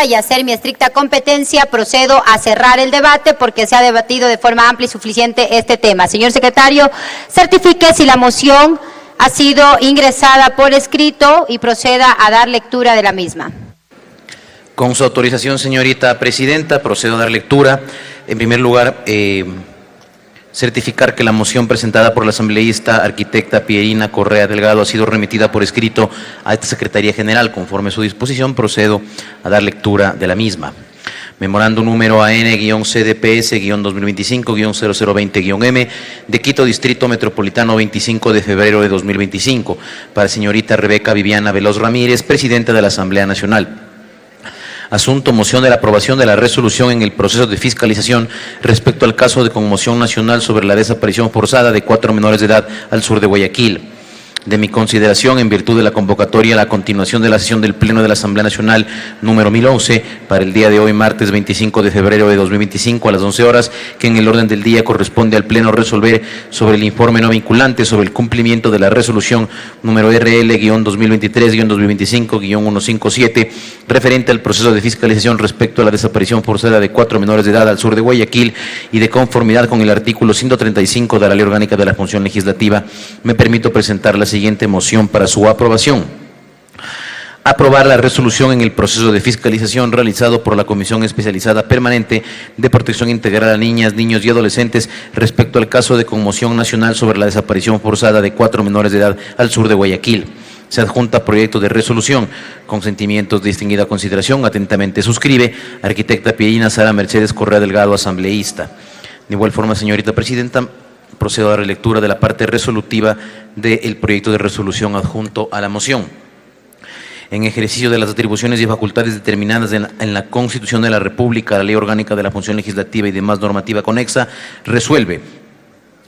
Y hacer mi estricta competencia, procedo a cerrar el debate porque se ha debatido de forma amplia y suficiente este tema. Señor secretario, certifique si la moción ha sido ingresada por escrito y proceda a dar lectura de la misma. Con su autorización, señorita presidenta, procedo a dar lectura. En primer lugar, certificar que la moción presentada por la asambleísta arquitecta Pierina Correa Delgado ha sido remitida por escrito a esta Secretaría General. Conforme a su disposición, procedo a dar lectura de la misma. Memorando número AN-CDPS-2025-0020-M de Quito, Distrito Metropolitano, 25 de febrero de 2025, para señorita Rebeca Viviana Veloz Ramírez, presidenta de la Asamblea Nacional. Asunto: moción de la aprobación de la resolución en el proceso de fiscalización respecto al caso de conmoción nacional sobre la desaparición forzada de 4 menores de edad al sur de Guayaquil. De mi consideración, en virtud de la convocatoria a la continuación de la sesión del Pleno de la Asamblea Nacional número 1011, para el día de hoy, martes 25 de febrero de 2025, a las 11 horas, que en el orden del día corresponde al Pleno resolver sobre el informe no vinculante sobre el cumplimiento de la resolución número RL-2023-2025-157, referente al proceso de fiscalización respecto a la desaparición forzada de 4 menores de edad al sur de Guayaquil, y de conformidad con el artículo 135 de la Ley Orgánica de la Función Legislativa, me permito presentar la siguiente moción para su aprobación. Aprobar la resolución en el proceso de fiscalización realizado por la Comisión Especializada Permanente de Protección Integral a Niñas, Niños y Adolescentes respecto al caso de conmoción nacional sobre la desaparición forzada de 4 menores de edad al sur de Guayaquil. Se adjunta proyecto de resolución. Con sentimientos de distinguida consideración, atentamente suscribe arquitecta Pierina Sara Mercedes Correa Delgado, asambleísta. De igual forma, señorita presidenta, procedo a dar lectura de la parte resolutiva del proyecto de resolución adjunto a la moción. En ejercicio de las atribuciones y facultades determinadas en la Constitución de la República, la Ley Orgánica de la Función Legislativa y demás normativa conexa, resuelve.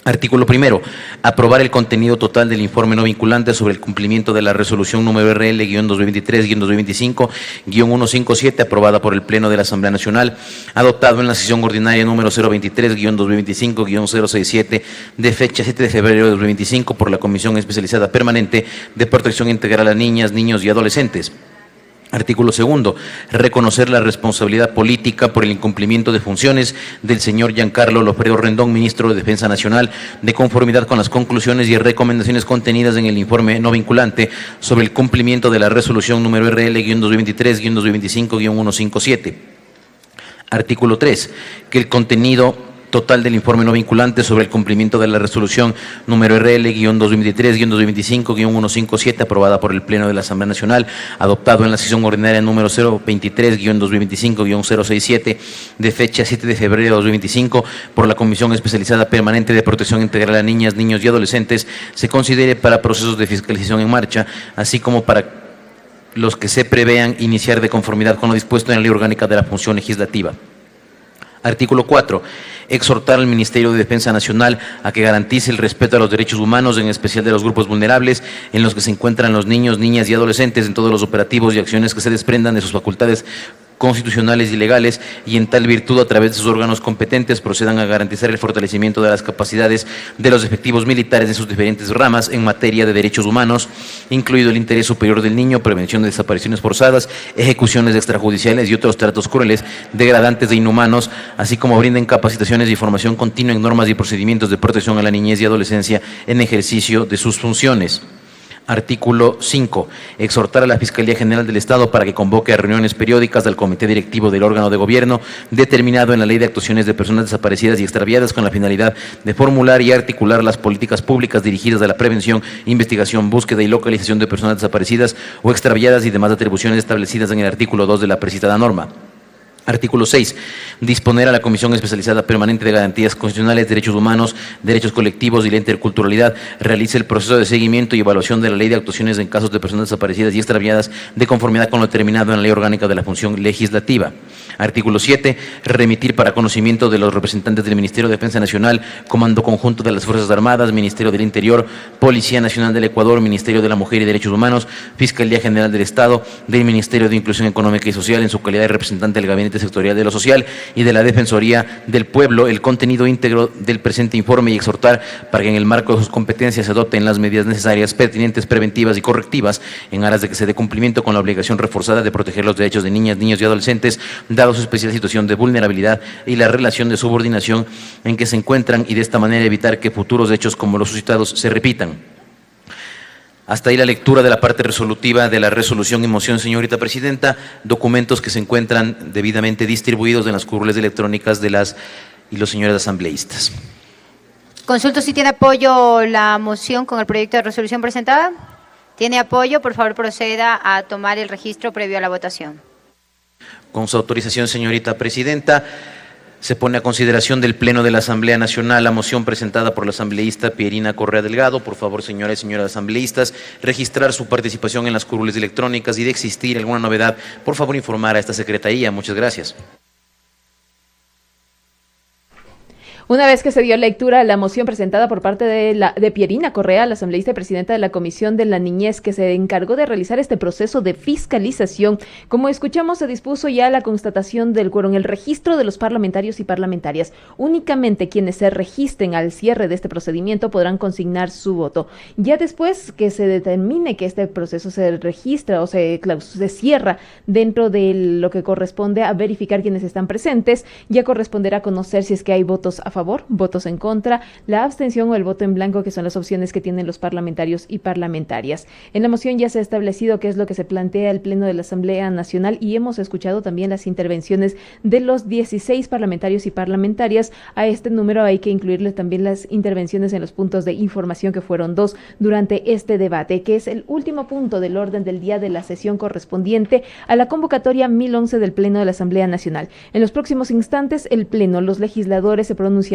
Artículo primero, aprobar el contenido total del informe no vinculante sobre el cumplimiento de la resolución número RL-2023-2025-157, aprobada por el Pleno de la Asamblea Nacional, adoptado en la sesión ordinaria número 023-2025-067, de fecha 7 de febrero de 2025, por la Comisión Especializada Permanente de Protección Integral a Niñas, Niños y Adolescentes. Artículo segundo, reconocer la responsabilidad política por el incumplimiento de funciones del señor Giancarlo Lofredo Rendón, ministro de Defensa Nacional, de conformidad con las conclusiones y recomendaciones contenidas en el informe no vinculante sobre el cumplimiento de la resolución número RL-2023-2025-157. Artículo 3, que el contenido total del informe no vinculante sobre el cumplimiento de la resolución número RL-2023-2025-157, aprobada por el Pleno de la Asamblea Nacional, adoptado en la sesión ordinaria número 023-2025-067, de fecha 7 de febrero de 2025, por la Comisión Especializada Permanente de Protección Integral a Niñas, Niños y Adolescentes, se considere para procesos de fiscalización en marcha, así como para los que se prevean iniciar de conformidad con lo dispuesto en la Ley Orgánica de la Función Legislativa. Artículo 4. Exhortar al Ministerio de Defensa Nacional a que garantice el respeto a los derechos humanos, en especial de los grupos vulnerables, en los que se encuentran los niños, niñas y adolescentes, en todos los operativos y acciones que se desprendan de sus facultades constitucionales y legales, y en tal virtud, a través de sus órganos competentes, procedan a garantizar el fortalecimiento de las capacidades de los efectivos militares en sus diferentes ramas en materia de derechos humanos, incluido el interés superior del niño, prevención de desapariciones forzadas, ejecuciones extrajudiciales y otros tratos crueles, degradantes e inhumanos, así como brinden capacitaciones y formación continua en normas y procedimientos de protección a la niñez y adolescencia en ejercicio de sus funciones. Artículo 5. Exhortar a la Fiscalía General del Estado para que convoque a reuniones periódicas del Comité Directivo del órgano de gobierno determinado en la Ley de Actuaciones de Personas Desaparecidas y Extraviadas, con la finalidad de formular y articular las políticas públicas dirigidas a la prevención, investigación, búsqueda y localización de personas desaparecidas o extraviadas y demás atribuciones establecidas en el artículo 2 de la precitada norma. Artículo 6. Disponer a la Comisión Especializada Permanente de Garantías Constitucionales, Derechos Humanos, Derechos Colectivos y la Interculturalidad realice el proceso de seguimiento y evaluación de la Ley de Actuaciones en casos de personas desaparecidas y extraviadas, de conformidad con lo determinado en la Ley Orgánica de la Función Legislativa. Artículo 7. Remitir para conocimiento de los representantes del Ministerio de Defensa Nacional, Comando Conjunto de las Fuerzas Armadas, Ministerio del Interior, Policía Nacional del Ecuador, Ministerio de la Mujer y Derechos Humanos, Fiscalía General del Estado, del Ministerio de Inclusión Económica y Social, en su calidad de representante del Gabinete Sectorial de lo Social y de la Defensoría del Pueblo, el contenido íntegro del presente informe y exhortar para que en el marco de sus competencias se adopten las medidas necesarias, pertinentes, preventivas y correctivas en aras de que se dé cumplimiento con la obligación reforzada de proteger los derechos de niñas, niños y adolescentes, dado su especial situación de vulnerabilidad y la relación de subordinación en que se encuentran, y de esta manera evitar que futuros hechos como los suscitados se repitan. Hasta ahí la lectura de la parte resolutiva de la resolución y moción, señorita presidenta, documentos que se encuentran debidamente distribuidos en las curules electrónicas de las y los señores asambleístas. Consulto si tiene apoyo la moción con el proyecto de resolución presentada. ¿Tiene apoyo? Por favor, proceda a tomar el registro previo a la votación. Con su autorización, señorita presidenta, se pone a consideración del Pleno de la Asamblea Nacional la moción presentada por la asambleísta Pierina Correa Delgado. Por favor, señoras y señores asambleístas, registrar su participación en las curules electrónicas y de existir alguna novedad, por favor, informar a esta secretaría. Muchas gracias. Una vez que se dio lectura a la moción presentada por parte de Pierina Correa, la asambleísta y presidenta de la Comisión de la Niñez, que se encargó de realizar este proceso de fiscalización, como escuchamos, se dispuso ya la constatación del quórum, el registro de los parlamentarios y parlamentarias. Únicamente quienes se registren al cierre de este procedimiento podrán consignar su voto. Ya después que se determine que este proceso se registra o se cierra dentro de lo que corresponde a verificar quienes están presentes, ya corresponderá conocer si es que hay votos a favor, votos en contra, la abstención o el voto en blanco, que son las opciones que tienen los parlamentarios y parlamentarias. En la moción ya se ha establecido qué es lo que se plantea el Pleno de la Asamblea Nacional y hemos escuchado también las intervenciones de los 16 parlamentarios y parlamentarias. A este número hay que incluirle también las intervenciones en los puntos de información, que fueron 2 durante este debate, que es el último punto del orden del día de la sesión correspondiente a la convocatoria 1011 del Pleno de la Asamblea Nacional. En los próximos instantes, el Pleno, los legisladores se pronunciarán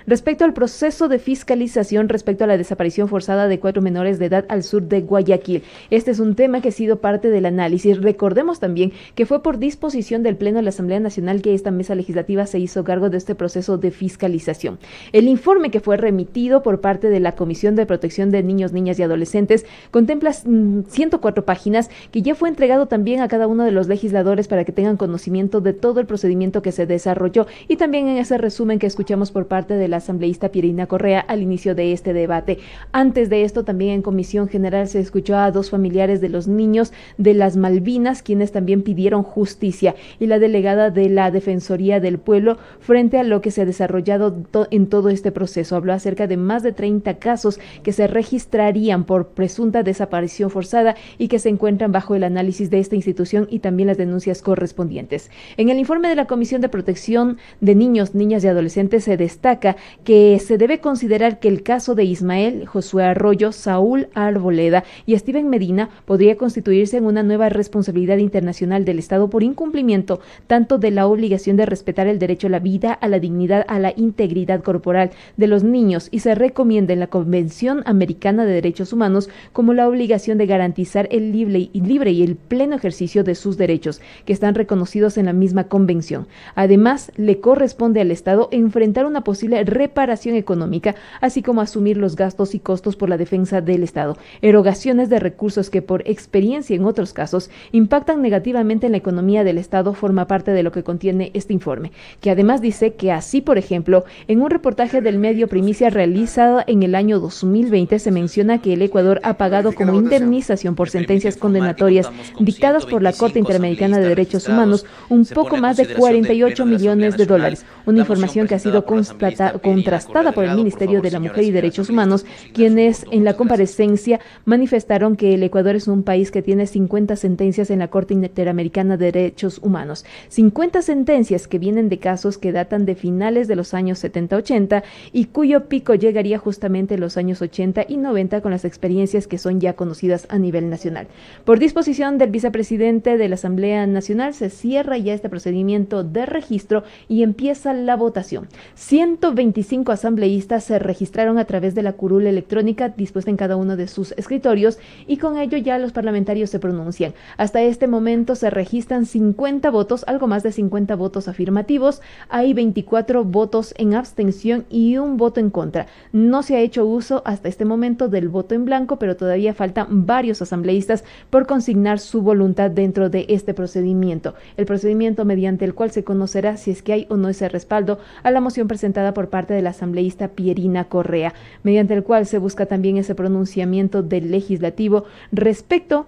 respecto al proceso de fiscalización respecto a la desaparición forzada de 4 menores de edad al sur de Guayaquil. Este es un tema que ha sido parte del análisis. Recordemos también que fue por disposición del Pleno de la Asamblea Nacional que esta mesa legislativa se hizo cargo de este proceso de fiscalización. El informe que fue remitido por parte de la Comisión de Protección de Niños, Niñas y Adolescentes contempla 104 páginas que ya fue entregado también a cada uno de los legisladores para que tengan conocimiento de todo el procedimiento que se desarrolló, y también en ese resumen que escuchamos por parte de la asambleísta Pierina Correa al inicio de este debate. Antes de esto, también en Comisión General se escuchó a 2 familiares de los niños de las Malvinas, quienes también pidieron justicia, y la delegada de la Defensoría del Pueblo, frente a lo que se ha desarrollado en todo este proceso, habló acerca de más de 30 casos que se registrarían por presunta desaparición forzada y que se encuentran bajo el análisis de esta institución y también las denuncias correspondientes. En el informe de la Comisión de Protección de Niños, Niñas y Adolescentes se destaca que se debe considerar que el caso de Ismael, Josué Arroyo, Saúl Arboleda y Steven Medina podría constituirse en una nueva responsabilidad internacional del Estado por incumplimiento tanto de la obligación de respetar el derecho a la vida, a la dignidad, a la integridad corporal de los niños, y se recomienda en la Convención Americana de Derechos Humanos como la obligación de garantizar el libre y el pleno ejercicio de sus derechos, que están reconocidos en la misma convención. Además, le corresponde al Estado enfrentar una posible reparación económica, así como asumir los gastos y costos por la defensa del Estado. Erogaciones de recursos que, por experiencia en otros casos, impactan negativamente en la economía del Estado, forma parte de lo que contiene este informe, que además dice que así, por ejemplo, en un reportaje del medio Primicia realizado en el año 2020, se menciona que el Ecuador ha pagado como indemnización por sentencias condenatorias dictadas por la Corte Interamericana de Derechos Humanos un poco más de 48 millones de dólares, una información que ha sido contrastada por el Ministerio de la Mujer y Derechos Humanos, quienes en la comparecencia manifestaron que el Ecuador es un país que tiene 50 sentencias en la Corte Interamericana de Derechos Humanos, 50 sentencias que vienen de casos que datan de finales de los años 70-80 y cuyo pico llegaría justamente en los años 80 y 90 con las experiencias que son ya conocidas a nivel nacional. Por disposición del vicepresidente de la Asamblea Nacional se cierra ya este procedimiento de registro y empieza la votación. 125 asambleístas se registraron a través de la curul electrónica dispuesta en cada uno de sus escritorios y con ello ya los parlamentarios se pronuncian. Hasta este momento se registran 50 votos, algo más de 50 votos afirmativos, hay 24 votos en abstención y un voto en contra. No se ha hecho uso hasta este momento del voto en blanco, pero todavía faltan varios asambleístas por consignar su voluntad dentro de este procedimiento. El procedimiento mediante el cual se conocerá si es que hay o no ese respaldo a la moción presentada por parte de la asambleísta Pierina Correa, mediante el cual se busca también ese pronunciamiento del legislativo respecto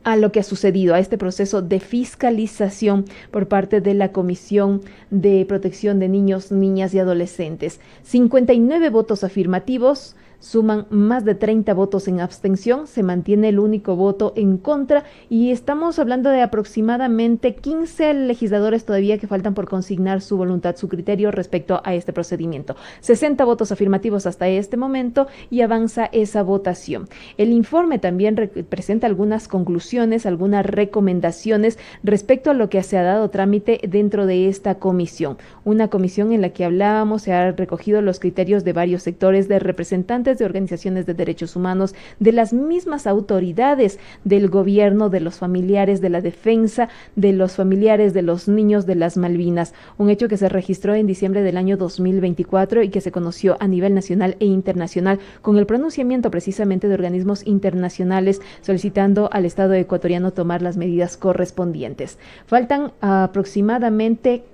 a lo que ha sucedido, a este proceso de fiscalización por parte de la Comisión de Protección de Niños, Niñas y Adolescentes. 59 votos afirmativos, suman más de 30 votos en abstención, se mantiene el único voto en contra y estamos hablando de aproximadamente 15 legisladores todavía que faltan por consignar su voluntad, su criterio respecto a este procedimiento. 60 votos afirmativos hasta este momento y avanza esa votación. El informe también presenta algunas conclusiones, algunas recomendaciones respecto a lo que se ha dado trámite dentro de esta comisión. Una comisión en la que hablábamos, se han recogido los criterios de varios sectores, de representantes de organizaciones de derechos humanos, de las mismas autoridades del gobierno, de los familiares de la defensa, de los familiares de los niños de las Malvinas, un hecho que se registró en diciembre del año 2024 y que se conoció a nivel nacional e internacional con el pronunciamiento precisamente de organismos internacionales solicitando al Estado ecuatoriano tomar las medidas correspondientes. Faltan aproximadamente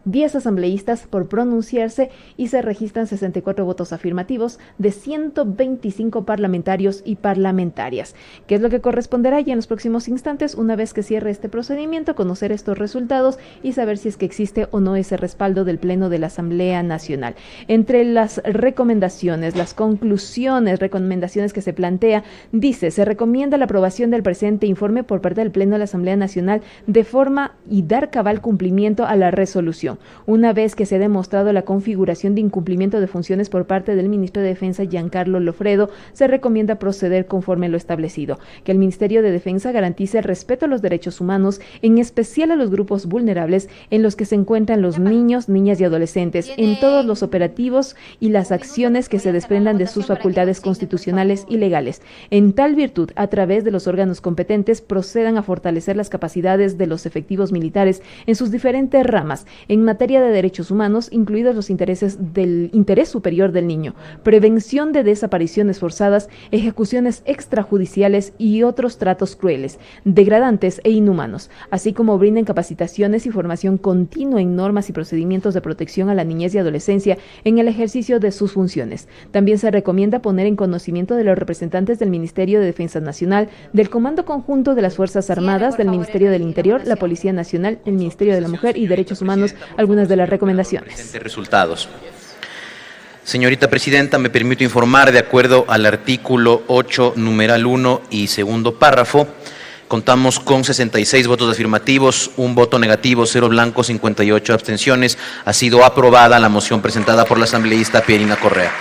10 asambleístas por pronunciarse y se registran 64 votos afirmativos de 125 parlamentarios y parlamentarias. ¿Qué es lo que corresponderá ya en los próximos instantes? Una vez que cierre este procedimiento, conocer estos resultados y saber si es que existe o no ese respaldo del Pleno de la Asamblea Nacional. Entre las recomendaciones, las conclusiones, recomendaciones que se plantea, dice, se recomienda la aprobación del presente informe por parte del Pleno de la Asamblea Nacional de forma y dar cabal cumplimiento a la resolución. Una vez que se ha demostrado la configuración de incumplimiento de funciones por parte del ministro de Defensa, Giancarlo Lofredo, se recomienda proceder conforme lo establecido. Que el Ministerio de Defensa garantice el respeto a los derechos humanos, en especial a los grupos vulnerables en los que se encuentran los niños, niñas y adolescentes, en todos los operativos y las acciones que se desprendan de sus facultades constitucionales y legales. En tal virtud, a través de los órganos competentes, procedan a fortalecer las capacidades de los efectivos militares en sus diferentes ramas, en materia de derechos humanos, incluidos los intereses del interés superior del niño, prevención de desapariciones forzadas, ejecuciones extrajudiciales y otros tratos crueles, degradantes e inhumanos, así como brinden capacitaciones y formación continua en normas y procedimientos de protección a la niñez y adolescencia en el ejercicio de sus funciones. También se recomienda poner en conocimiento de los representantes del Ministerio de Defensa Nacional, del Comando Conjunto de las Fuerzas Armadas, del Ministerio del Interior, la Policía Nacional, el Ministerio de la Mujer y Derechos Humanos, algunas de las recomendaciones. Resultados. Señorita Presidenta, me permito informar, de acuerdo al artículo 8, numeral 1 y segundo párrafo, contamos con 66 votos afirmativos, un voto negativo, 0 blancos, 58 abstenciones. Ha sido aprobada la moción presentada por la asambleísta Pierina Correa.